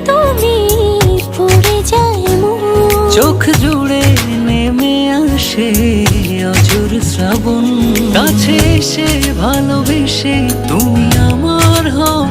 তুমি পড়ে যায় মন। চোখ জুড়ে নেমে আসে অঝোর শ্রাবণ, কাছে এসে ভালোবেসে তুমি আমার হও